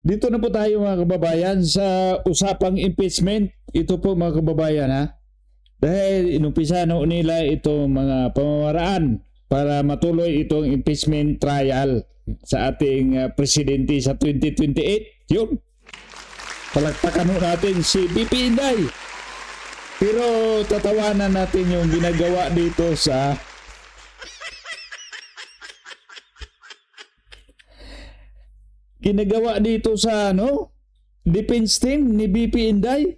Dito na po tayo mga kababayan sa usapang impeachment. Ito po mga kababayan ha. Dahil inumpisa nila itong mga pamamaraan para matuloy itong impeachment trial sa ating presidente sa 2028. Yun. Palakpakan natin si BP Inday. Pero tatawanan natin yung ginagawa dito sa defense team ni BP Inday.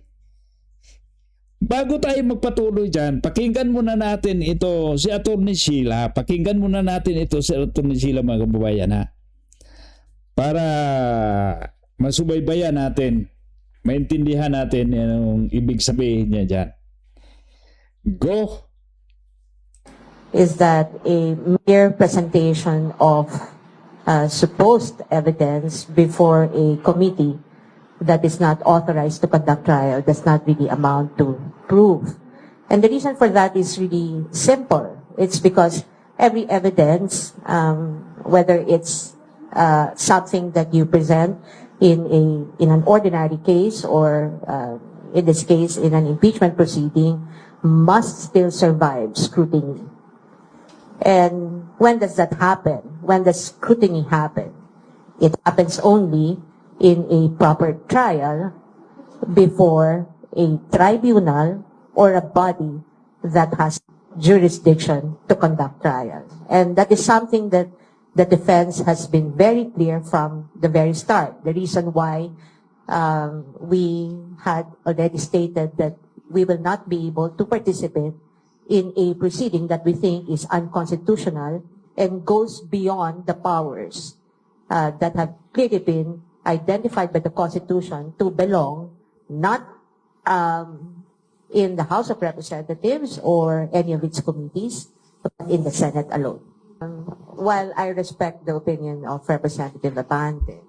Bago tayo magpatuloy dyan, pakinggan muna natin ito si Atty. Sheila. Pakinggan muna natin ito si Atty. Sheila mga kababayan ha. Para masubaybayan natin, maintindihan natin yung ibig sabihin niya dyan. Go! Is that a mere presentation of supposed evidence before a committee that is not authorized to conduct trial does not really amount to proof. And the reason for that is really simple. It's because every evidence, whether it's something that you present in an ordinary case or in this case in an impeachment proceeding, must still survive scrutiny. And when does that happen? When does scrutiny happen? It happens only in a proper trial before a tribunal or a body that has jurisdiction to conduct trial. And that is something that the defense has been very clear from the very start. The reason why we had already stated that we will not be able to participate in a proceeding that we think is unconstitutional and goes beyond the powers that have clearly been identified by the Constitution to belong not in the House of Representatives or any of its committees, but in the Senate alone. While I respect the opinion of Representative Abante,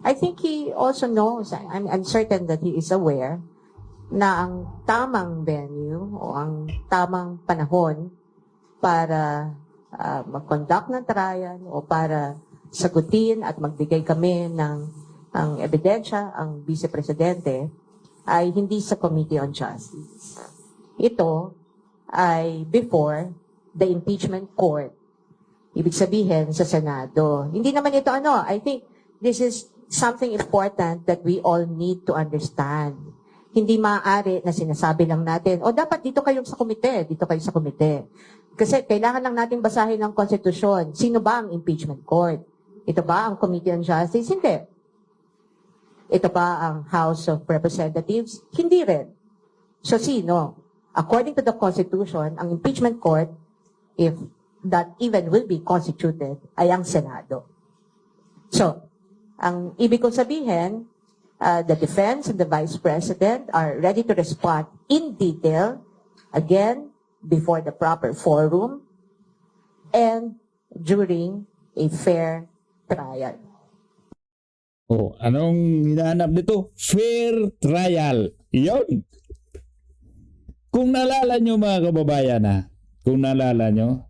I think he also knows, I'm certain that he is aware na ang tamang venue o ang tamang panahon para mag-conduct ng trial o para sagutin at magbigay kami ng ebidensya ang Vice Presidente ay hindi sa Committee on Justice. Ito ay before the impeachment court. Ibig sabihin sa Senado. Hindi naman ito I think this is something important that we all need to understand. Hindi maaari na sinasabi lang natin, dapat dito kayo sa komite, dito kayo sa komite. Kasi kailangan lang natin basahin ng konstitusyon. Sino ba ang impeachment court? Ito ba ang Committee on Justice? Hindi. Ito ba ang House of Representatives? Hindi rin. So sino? According to the Constitution, ang impeachment court, if that even will be constituted, ay ang Senado. So, ang ibig kong sabihin, the defense and the Vice President are ready to respond in detail, again, before the proper forum, and during a fair trial. Anong hinahanap nito? Fair trial. Iyon. Kung naalala nyo mga kababayan kung naalala nyo,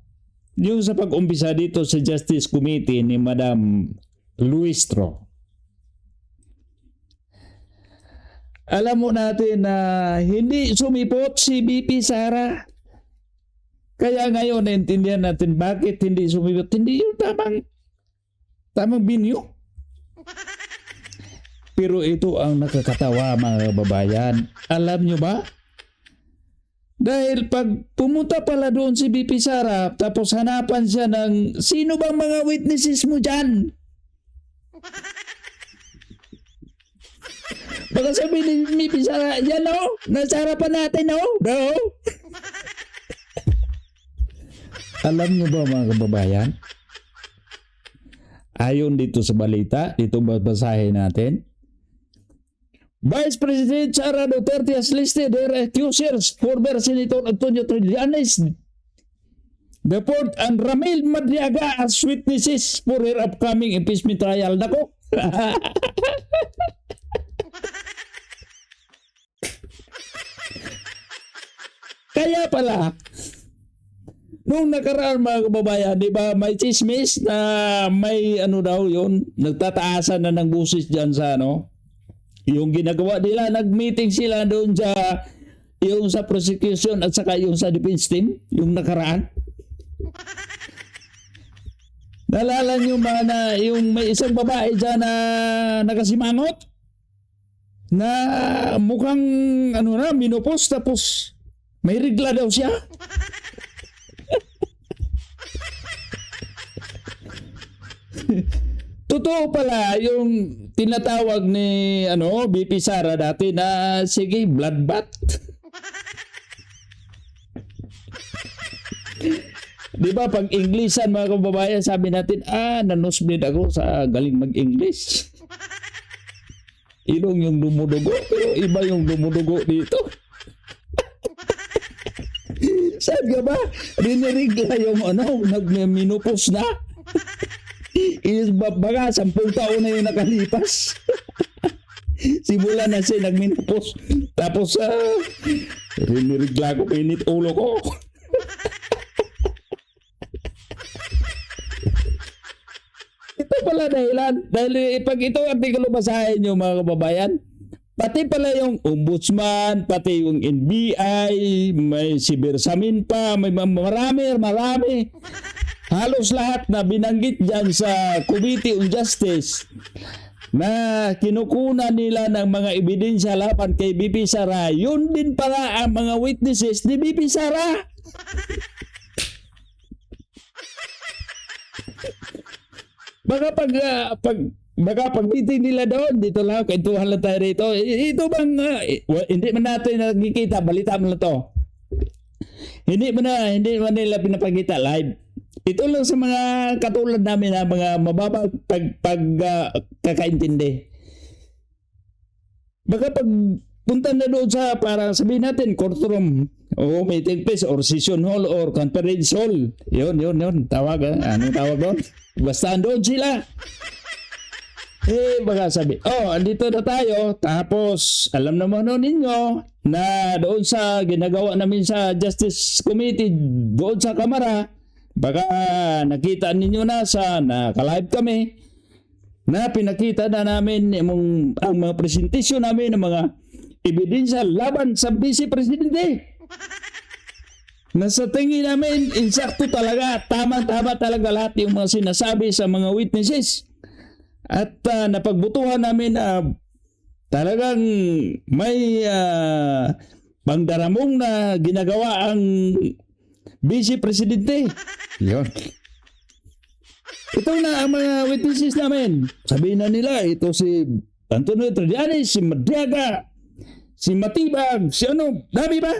yung sa pag-umpisa dito sa Justice Committee ni Madam Luistro, alam mo natin na hindi sumipot si BP Sara. Kaya ngayon naintindihan natin bakit hindi sumipot. Hindi yung tamang binyo. Pero ito ang nakakatawa mga kababayan. Alam nyo ba? Dahil pag pumunta pala doon si BP Sara, tapos hanapan siya ng sino bang mga witnesses mo dyan? Baka sabihin ni BP Sara, yan nasa harapan natin no? Alam nyo ba mga kababayan? Ayon dito sa balita, dito babasahin natin. Vice President Sara Duterte has listed her accusers, former Senator Antonio Trillanes IV and Ramil Madriaga as witnesses for her upcoming impeachment trial. Nako! Kaya pala, Nung nakaraan mga kababayan, di ba may chismis na may ano daw yun, nagtataasan na ng busis dyan sa ano, yung ginagawa nila, nag-meeting sila doon sa, yung sa prosecution at saka yung sa defense team, yung nakaraan. Naalala nyo ba na yung may isang babae dyan na nakasimangot? Na mukhang ano na, minupos tapos may regla daw siya. Totoo pala yung tinatawag ni ano BP Sara dati na sige bloodbath. Di ba pag Englishan mga kababayan sabi natin nanosbleed ako sa galing mag-English. Ilong yung dumudugo pero iba yung dumudugo dito. Sabi ka ba? Rinirigla yung ano nagminupos na. Baka 10 taon na yung nakalipas. Simula na siya nagminupos. Tapos rinirigla ko pinit ulo ko. Ito pala dahilan. Dahil pag ito artikulo basahin nyo mga kababayan, pati pala yung ombudsman, pati yung NBI, may si Bersamin pa, may marami. Halos lahat na binanggit dyan sa Committee on Justice na kinukunan nila ng mga ebidensya laban kay BP Sara, yun din pala ang mga witnesses ni BP Sara. Baka pag meeting nila doon, dito lang, kwentuhan lang tayo rito. Ito bang, hindi man natin nakikita, balita mo lang to. Hindi man nila pinapakita live. Ito lang sa mga katulad namin na mga mababang kakaintindi. Baka pag punta na doon sa parang sabihin natin courtroom o meeting place or session hall or conference hall. Yun. Tawag anong tawag doon? Basta doon sila. Baka sabi, andito na tayo. Tapos, alam naman ninyo na doon sa ginagawa namin sa Justice Committee, doon sa Kamara, baka nakita ninyo na sa naka-live kami na pinakita na namin ang mga presentasyon namin ng mga ebidensya laban sa Vice Presidente. Nasa tingin namin, insakto talaga, tama-tama talaga lahat yung mga sinasabi sa mga witnesses. At napagbutuhan namin na talagang may pangdaramong na ginagawa ang Vice Presidente. Yun. Ito na ang mga witnesses namin. Sabihin na nila, ito si Antonio Trillanes, si Madriaga, si Matibag, si ano, dami ba?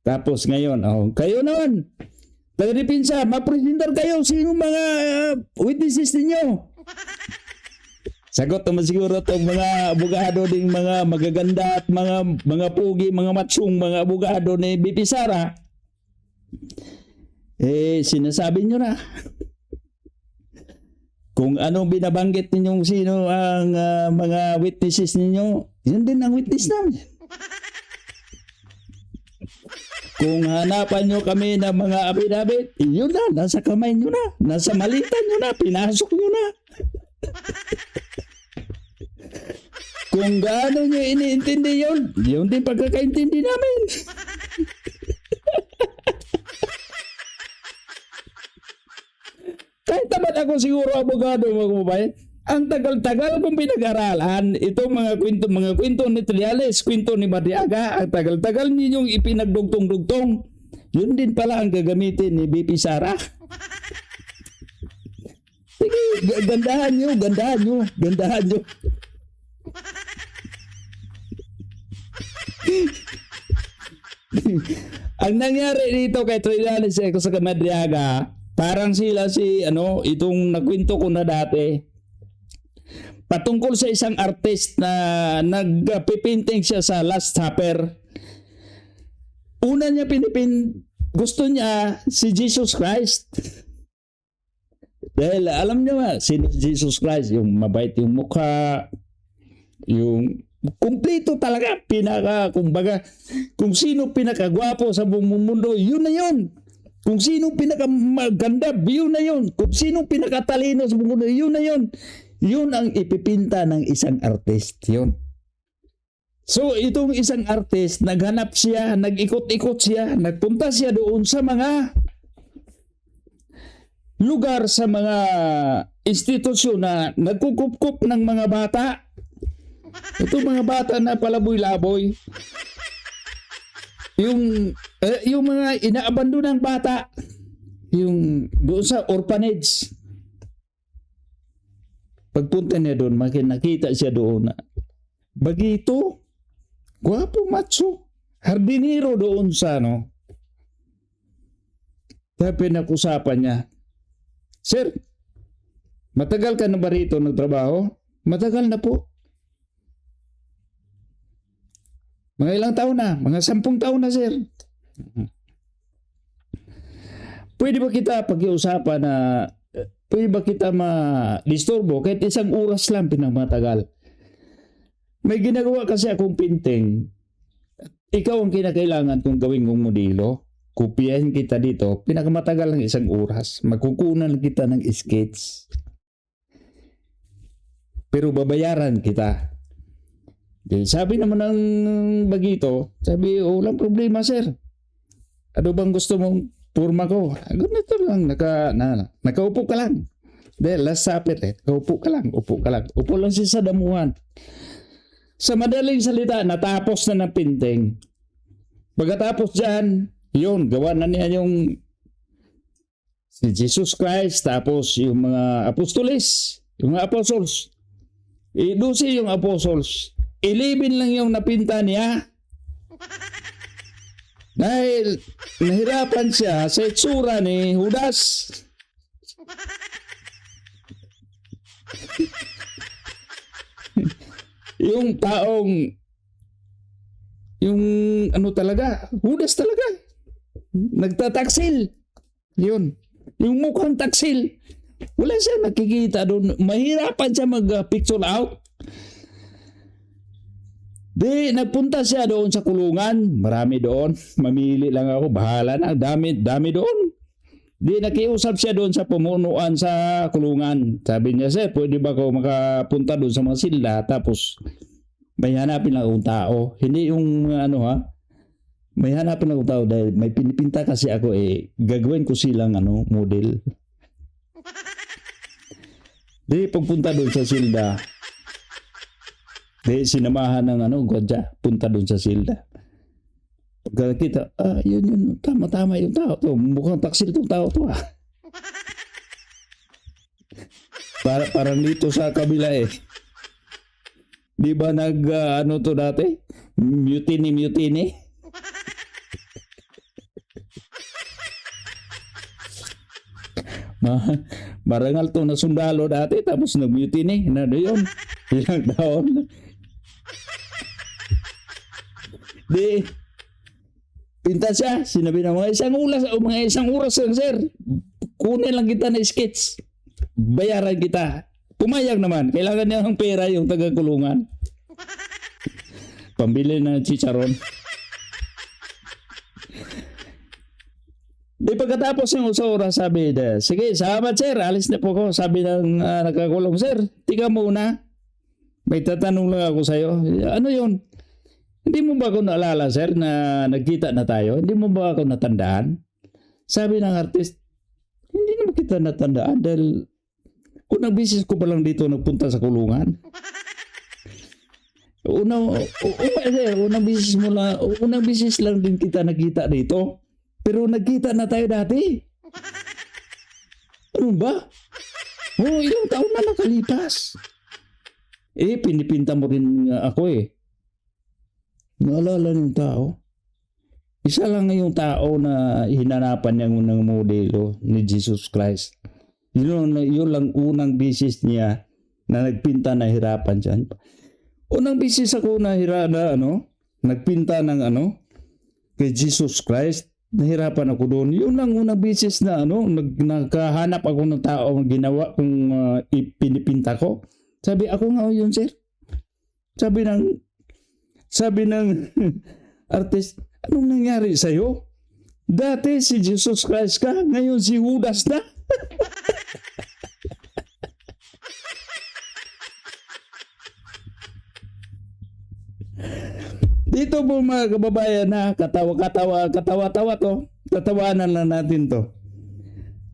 Tapos ngayon, kayo naman, taga-depensa, mapresentar kayo sino mga witnesses ninyo. Sagot naman siguro itong mga abogado ding mga magaganda at mga pugi, mga matsong, mga abogado ni BP Sara. Sinasabi nyo na. Kung anong binabanggit ninyong sino ang mga witnesses ninyo, yun din ang witness namin. Kung hanapan nyo kami ng mga abidabit, yun na, nasa kamay nyo na, nasa malitan nyo na, pinasok nyo na. Kung gaano nyo iniintindi yun din pagkakaintindi namin. Kahit naman ako siguro abogado mga kababayan, ang tagal-tagal kong pinag-aralan itong mga kwento ni Trillanes, kwento ni Madriaga, ang tagal-tagal ninyong ipinagdugtong-dugtong, yun din pala ang gagamitin ni BP Sara. Sige, gandahan nyo. Ang nangyari dito kay Trillanes sa Madriaga, parang sila itong nagkwento ko na dati, patungkol sa isang artist na nagpipinting siya sa Last Supper. Una niya gusto niya si Jesus Christ. Dahil alam niyo ba, sino Jesus Christ? Yung mabait yung mukha, yung kumpleto talaga, kumbaga, kung sino pinakagwapo sa buong mundo, yun na yun. Kung sino pinakamaganda, yun na yun. Kung sino pinakatalino sa mundo, yun na yun. Yun ang ipipinta ng isang artist. Yun. So, itong isang artist, naghanap siya, nag-ikot-ikot siya, nagpunta siya doon sa mga lugar, sa mga institusyon na nagkukup-kup ng mga bata. Ito mga bata na palaboy-laboy. Yung mga inaabandonang bata, yung doon sa orphanage. Pagpunta niya doon, nakita siya doon na bagito, gwapo, macho, hardinero doon sa Kaya pinakusapan niya, "Sir, matagal ka na ba rito nagtrabaho?" "Matagal na po." "Mga ilang taon na?" "Mga 10 taon na, sir." Pwede ba kita pag-iusapan na pwede ba kita ma-disturbo kahit 1 oras lang pinamatagal? May ginagawa kasi akong painting. Ikaw ang kinakailangan kong gawin kong modelo. Kopyahin kita dito, pinakamatagal ng 1 oras. Magkukunan lang kita ng sketch. Pero babayaran kita. Sabi naman ng bagito, sabi, "Walang problema, sir. Ano bang gusto mong purma ko?" "Ganito lang, nakaupo ka lang." Dahil last supper nakaupo ka lang, upo ka lang. Upo lang siya sa damuhan. Sa madaling salita, natapos na ng painting. Pagkatapos dyan, yun, gawa na niya yung si Jesus Christ, tapos yung mga apostoles, yung mga apostles. 12 yung apostles. 11 lang yung napinta niya. Dahil nahirapan siya sa itsura ni Judas. Yung taong, yung talaga, Judas talaga. Nagtataksil. Yun. Yung mukhang taksil. Wala siya nakikita doon. Mahirapan siya mag-picture out. Di, nagpunta siya doon sa kulungan. Marami doon. Mamili lang ako. Bahala na. Dami doon. Di, nakiusap siya doon sa pumunuan sa kulungan. Sabi niya, "Sir, pwede ba ako makapunta doon sa mga silda? Tapos, may hanapin lang akong tao." Hindi yung may hanapin lang akong tao dahil may pinipinta kasi ako gagawin ko silang model. Di, pagpunta doon sa silda, di, sinamahan ng gwadya, punta doon sa silda. Pagkakita, yun, tama yung tao to. Mukhang taksil tong tao to Parang dito sa kabila Di ba to dati? Mutiny. Marangal to na sundalo dati, tapos nag-mutiny. Yun, ilang taon. Di, pinta siya, sinabi na mga 1 oras lang, "Sir, kunin lang kita na sketch. Bayaran kita." Pumayag naman. Kailangan niya ng pera yung taga-kulungan. Pambili ng chicharon. Di, pagkatapos ng 1 oras, sabi na, "Sige, salamat, sir. Alis na po ko." Sabi ng nakakulong, "Sir, tika muna. May tatanong lang ako sa'yo." "Ano yun?" "Hindi mo ba ako naalala, sir, na nagkita na tayo? Hindi mo ba ako natandaan?" Sabi ng artist, "Hindi naman kita natandaan dahil unang bisis ko pa lang dito nagpunta sa kulungan." Unang bisis lang din kita nakita dito. Pero nagkita na tayo dati. Ano ba? Ilang taon na nakalipas. Pinipinta mo rin ako Naalala ng tao. Isa lang yung tao na hinanapan niya ng modelo ni Jesus Christ. Yun lang unang bisis niya na nagpinta na hirapan siya. Unang bisis ako nagpinta ng kay Jesus Christ. Nahirapan ako doon. Yun lang unang bisis na nagkahanap ako ng tao ang ginawa kung ipinipinta ko. Sabi, "Ako nga yun, sir." Sabi ng artist, "Anong nangyari sa'yo? Dati si Jesus Christ ka, ngayon si Judas na. Dito po mga kababayan na katawa-tawa to. Tatawanan lang natin to.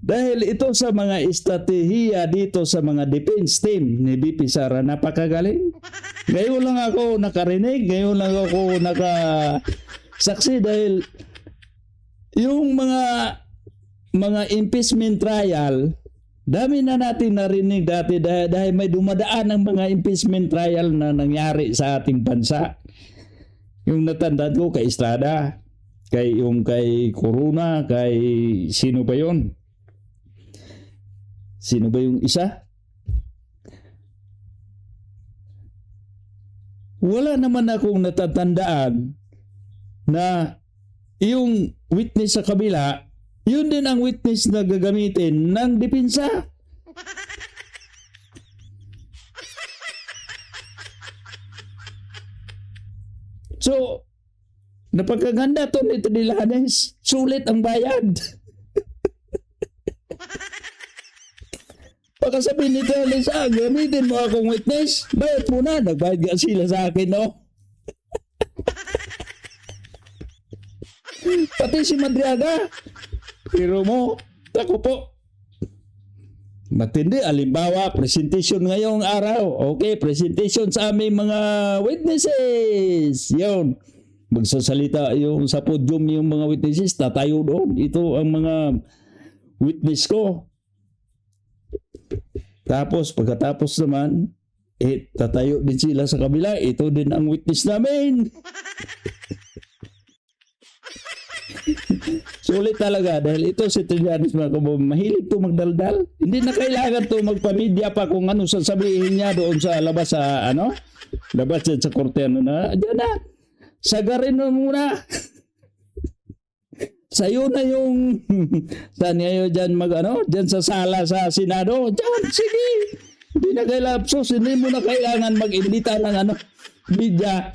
Dahil ito sa mga estratehiya dito sa mga defense team ni BP Sara, napakagaling. Ngayon lang ako nakarinig, ngayon lang ako nakasaksi dahil yung mga impeachment trial, dami na natin narinig dati dahil may dumadaan ng mga impeachment trial na nangyari sa ating bansa. Yung natandaan ko kay Estrada, kay Corona, kay sino ba yon? Sino ba yung isa? Wala naman akong natatandaan na yung witness sa kabila, yun din ang witness na gagamitin ng depensa. So, napagkaganda to nito nila, Hanes. Sulit ang bayad. Pagkasabihin nito, Lisa, gamitin mo akong witness. Bayad mo na. Nagbayad ka sila sa akin, no? Pati si Madriaga. Pero mo, ako po. Matindi. Alimbawa, presentation ngayong araw. Okay, presentation sa aming mga witnesses. Yun. Magsasalita yung sa podium yung mga witnesses. Tatayo doon. Ito ang mga witness ko. Tapos pagkatapos naman, tatayo din sila sa kabila. Ito din ang witness namin. Sulit talaga dahil ito si Trillanes mga kababayan. Mahilig to magdaldal. Hindi na kailangan to magpamedya pa kung ano sasabihin niya doon sa labas sa labas dyan sa korte na. Diyan na. Sagarin mo muna. Sa'yo na yung saan ngayon dyan dyan sa sala sa Senado. Diyan, sige. Hindi na kailapsos. Hindi mo na kailangan mag-imbita ng media.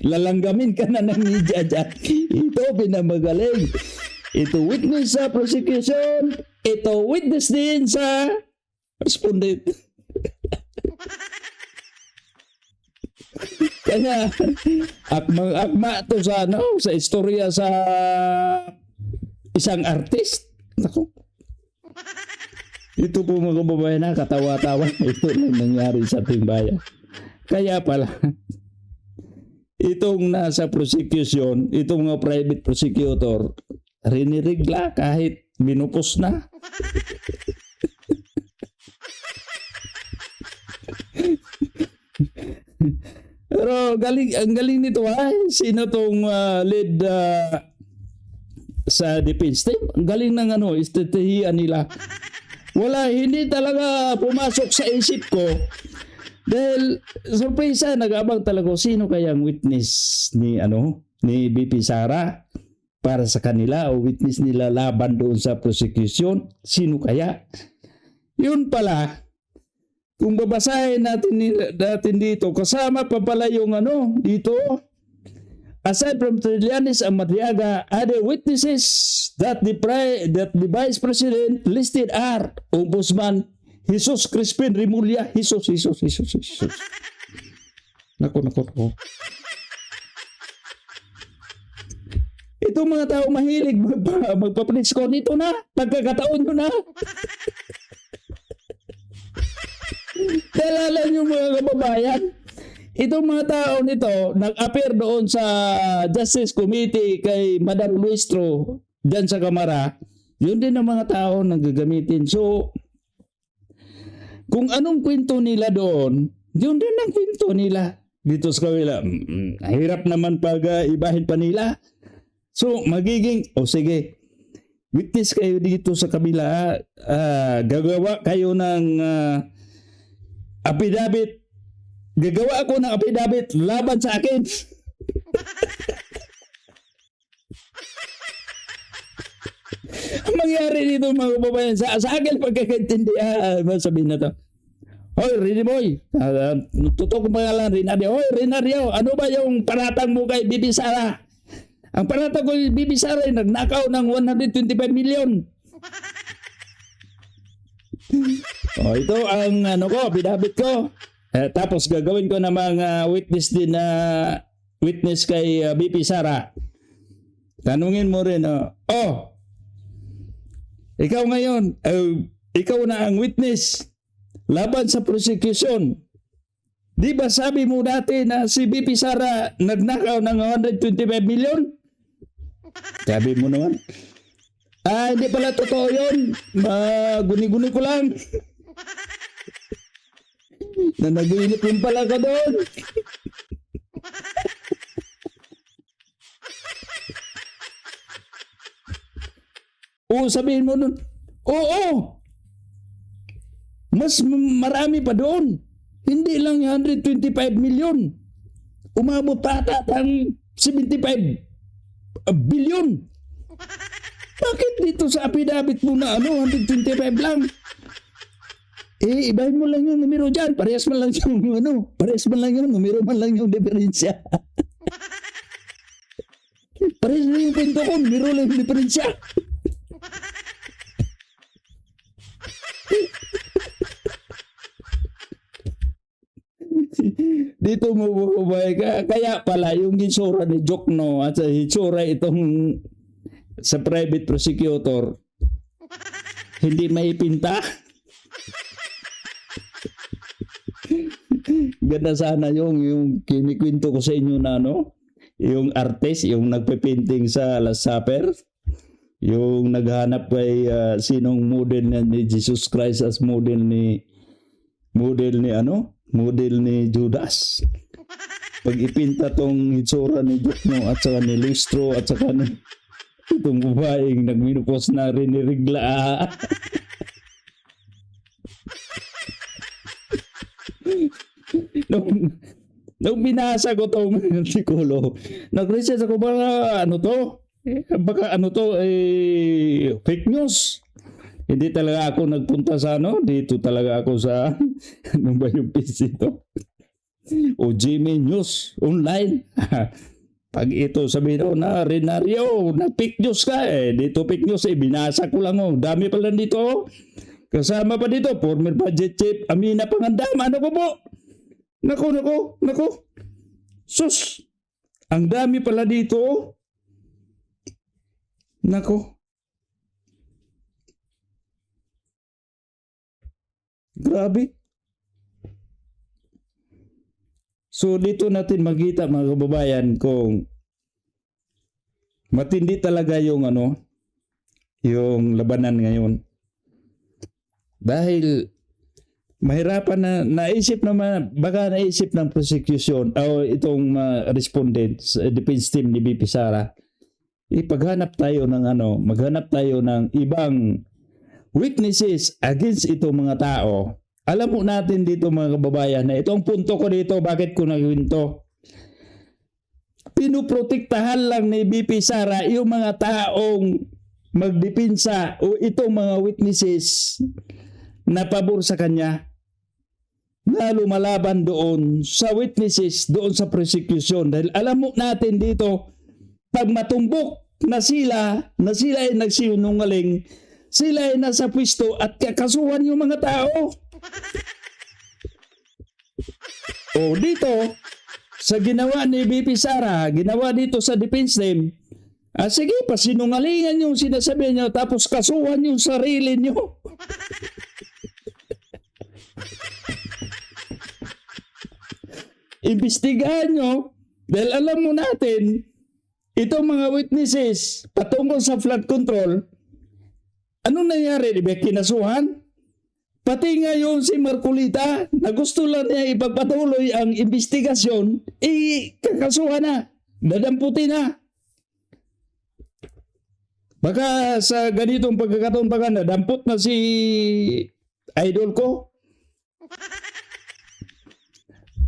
Lalanggamin ka na ng media dyan. Ito pinamagaling. Ito witness sa prosecution. Ito witness din sa respondent. Kaya akma to sa sa istorya sa isang artist. Nako. Ito po mga kababayan na katawa-tawa. Ito lang nangyari sa ating bayan. Kaya pala itong nasa prosecution, itong mga private prosecutor, rinirigla kahit minupos na. Pero ang galing nito sino tong lead sa defense team? Ang galing ng estratehiya nila. Hindi talaga pumasok sa isip ko. Dahil surpresa, nag-abang talaga sino kayang witness ni BP Sara para sa kanila o witness nila laban doon sa prosecution. Sino kaya? Yun pala. Kung babasahin natin dito, kasama pa pala yung dito. Aside from Trillanes and Madriaga, other witnesses that the Vice President listed are Ombudsman Jesus Crispin Remulla. Jesus. Nako. Itong mga tao mahilig magpa-press con ito na. Pagkakataon nyo na. Dalalan yung mga kababayan. Itong mga tao nito, nag-appear doon sa Justice Committee kay Madam Luistro dyan sa Kamara. Yun din ang mga tao na gagamitin. So, kung anong kwento nila doon, yun din ang kwento nila dito sa kabila. Hirap naman pag ibahin pa nila. So, magiging, sige, witness kayo dito sa kabila. Gagawa kayo ng affidavit. Gagawa ako ng affidavit laban sa akin. Ang mangyari dito mga kababayan, sa akin pagkakaintindihan, sabihin na to. Hoy, Rini Boy, tutok ko pangalan, Renario. Hoy, Renario, ano ba yung paratang mo kay Bibi Sara? Ang panata ko, Bibi Sara, nagnakaw ng 125 million. Ito ang bidabit ko. Tapos gagawin ko na mga witness din na witness kay Bibi Sara. Tanungin mo rin, ikaw ngayon, ikaw na ang witness laban sa prosecution. Di ba sabi mo dati na si Bibi Sara nagnakaw ng 125 million? Sabi mo naman. Hindi pala totoo yun. Guni-guni ko lang. Na nag-iinip yung pala ka doon. Sabihin mo nun, oo. Mas marami pa doon. Hindi lang 125 million. Umabot pa ata ang 75 billion. Bakit dito sa affidavit mo na 125 lang? Ibahin mo lang yung numero dyan. Parehas man lang yung numero man lang yung diferensya. Parehas lang yung kwento ko, numero lang yung diferensya. Dito mo bubay ka. Kaya pala yung hitsura ni Jokno at sa hitsura itong sa private prosecutor hindi maipinta. Ganda sana yung kinikwento ko sa inyo na yung artist, yung nagpe-painting sa Last Supper, yung naghanap kay sinong model ni Jesus Christ as model ni Judas. Pag ipinta tong hitsura ni Jokno at saka ni Lustro at saka ni itong babaeng nagminupos na rin ni Rigla. Nung binasa ko itong artikulo, nag-research ako baka fake news. Hindi talaga ako nagpunta sa dito talaga ako sa ano ba yung PC ito? O Gmail News Online. Pag ito sabihin na Renario, na fake news ka dito fake news binasa ko lang dami pala dito. Kasama pa dito former budget chief Amina Pangandam. Ano po? Nako. Sus. Ang dami pala dito. Nako. Grabe. So dito natin makita mga kababayan kung matindi talaga yung yung labanan ngayon. Dahil mahirapan na naisip ng prosecution o itong respondents, defense team ni BP Sara, maghanap tayo ng ibang witnesses against itong mga tao. Alam mo natin dito mga kababayan na itong punto ko dito, bakit ko nagawin to? Pinuprotektahan lang ni BP Sara yung mga taong magdepensa o itong mga witnesses na pabor sa kanya na lumalaban doon sa witnesses, doon sa prosecution. Dahil alam mo natin dito, pag matumbok na sila ay nagsinungaling, sila ay nasa pwesto at kakasuhan yung mga tao. Dito, sa ginawa ni BP Sara, ginawa dito sa defense team, sige, pasinungalingan yung sinasabi niyo tapos kasuhan yung sarili niyo. Imbestigahan nyo dahil alam mo natin itong mga witnesses patungkol sa flood control, anong nangyari? Diba kinasuhan? Pati ngayon si Marcolita na gusto lang niya ipagpatuloy ang investigasyon, kakasuhan na, dadamputin na. Baka sa ganitong pagkakataon pa dampot na si idol ko.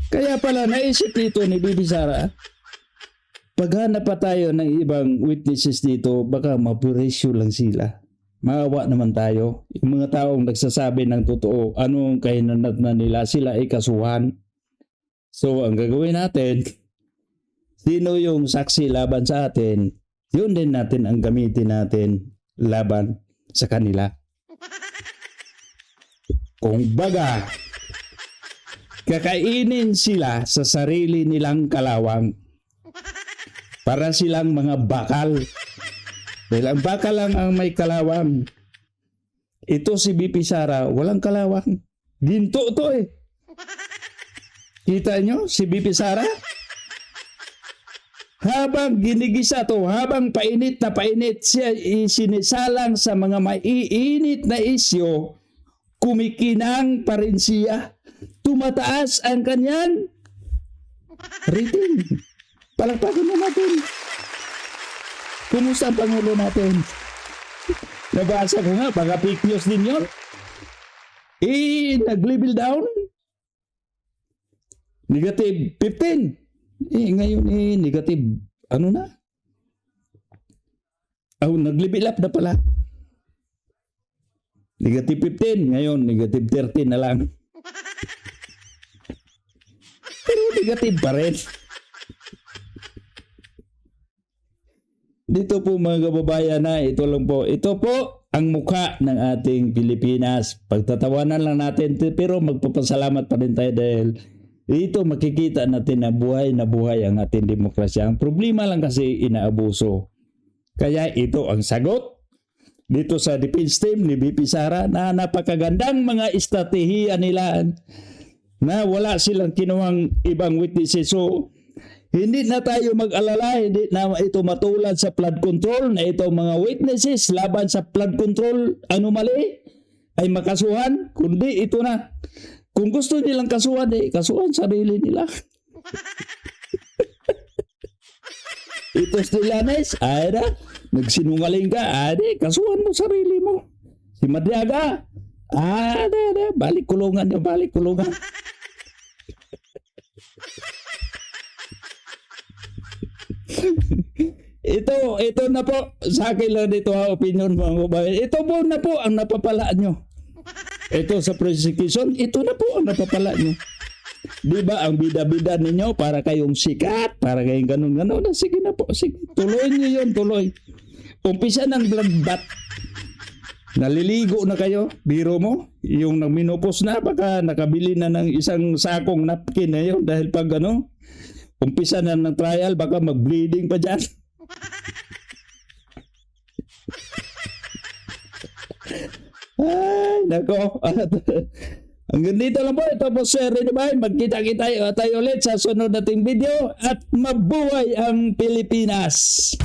Kaya pala naisip dito ni Bibi Sara, paghanap pa tayo ng ibang witnesses dito, baka mapuresyo lang sila. Maawa naman tayo. Yung mga taong nagsasabi ng totoo, anong kahinanat na nila, sila ay kasuhan. So, ang gagawin natin, sino yung saksi laban sa atin, yun din natin ang gamitin natin laban sa kanila. Kung baga, kakainin sila sa sarili nilang kalawang para silang mga bakal. Dahil ang bakal lang ang may kalawang. Ito si BP Sara, walang kalawang. Ginto to eh. Kita nyo si BP Sara? Habang ginigisa to, habang painit na painit, siya isinisalang sa mga maiinit na isyo, kumikinang pa rin siya. Tumataas ang kanyang rating. Palakpakan na natin. Kumusta ang Pangulo natin? Nabasa ko nga, baka fake news din yun. Nag-level down. Negative 15. Ngayon negative, ano na? Nag-level up na pala. Negative 15, ngayon negative 13 na lang. Pero negative pa rin. Dito po mga kababayan na, ito lang po. Ito po ang mukha ng ating Pilipinas. Pagtatawanan lang natin, pero magpapasalamat pa rin tayo dahil dito makikita natin na buhay ang ating demokrasya. Ang problema lang kasi inaabuso. Kaya ito ang sagot dito sa defense team ni BP Sara na napakagandang mga estratehiya nila na wala silang kinuhang ibang witnesses. So, hindi na tayo mag-alala, hindi na ito matulad sa flood control na itong mga witnesses laban sa flood control anomaly ay makasuhan, kundi ito na. Kung gusto nilang kasuhan, kasuhan sarili nila. Ito Stillanes, nagsinungaling ka, kasuhan mo sarili mo. Si Madriaga, balik kulungan. Ito na po sa akin lang dito opinion mga kababayan. Ito po na po ang napapala nyo. Ito sa prosecution, ito na po ang napapala nyo. Di ba ang bida-bida ninyo para kayong sikat, para kayong ganun-ganun. Sige na po, sige. Tuloy nyo yun, tuloy. Umpisa ng bloodbath. Naliligo na kayo, biro mo. Yung nagminupos na, baka nakabili na ng isang sakong napkin na yun. Dahil pag umpisa na ng trial, baka mag-bleeding pa dyan. Ay, nako. Hanggang dito lang po. Ito po Sir Renibay. Magkita-kita tayo ulit sa sunod nating video. At mabuhay ang Pilipinas!